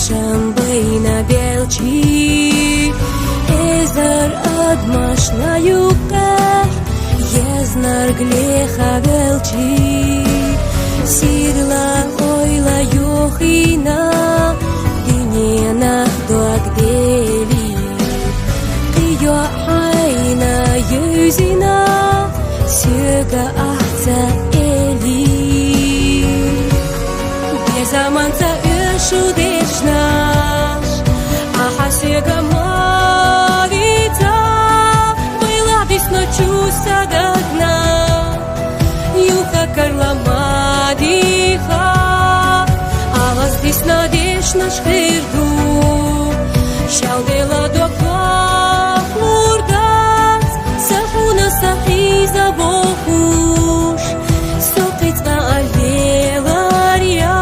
שם בין הבלצ'י Эзер адмаш на юках Езнар глеха велчи Сирла ойла юхина Диненах дуагдели Кио хайна юзина Сюга ахца эли Безаманца ешудешнаш Аха сюга Чувства до дна, юха карла мадиха, а вас здесь надежд наш хирду, шалдела до кахурдас, сахуна сахи забохуш, сокицка альвелария.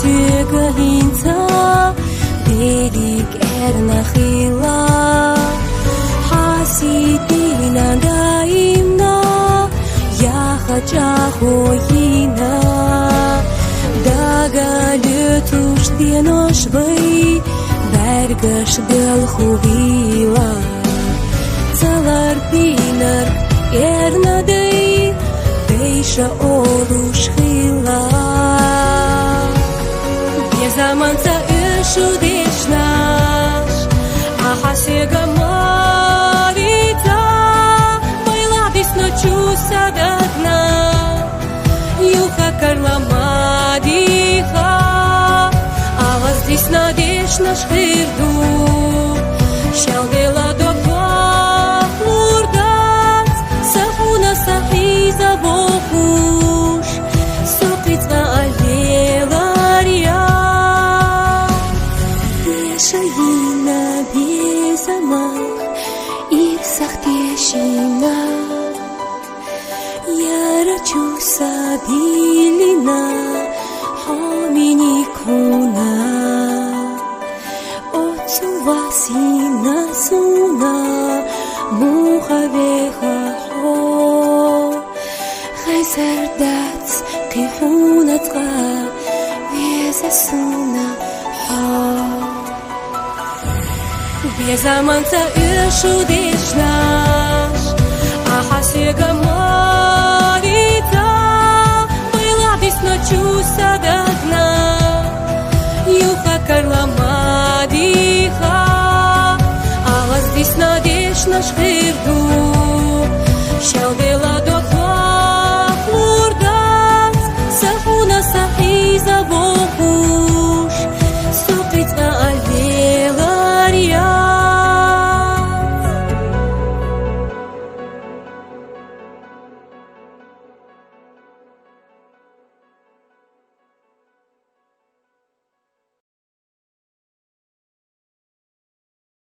Сюгалинца, берег эрнахила, хасидина даимна, я хочу хоина, дагалютуш деношвы, бергаш белхувила, цалар пинар эрнадей, бейша олушхила. Заманца ешудешнаш, аха сега марица, байла десно чувства до дна, юха карла мадиха, а вас здесь надежд наш хирду, шалдела до кахурдас, сахуна сахи забохуш, сокицка альвелария. Шаина безамах их сахтешина Я рачу сабилина хоминикуна Отцу васина суна мухавеха хо Хайсардац кихунатка везасуна хо Безаманца ешудешнаш, аха сега марица, байла десно чувства до дна, юха карла мадиха, а вас здесь надежд наш хирду, шалдела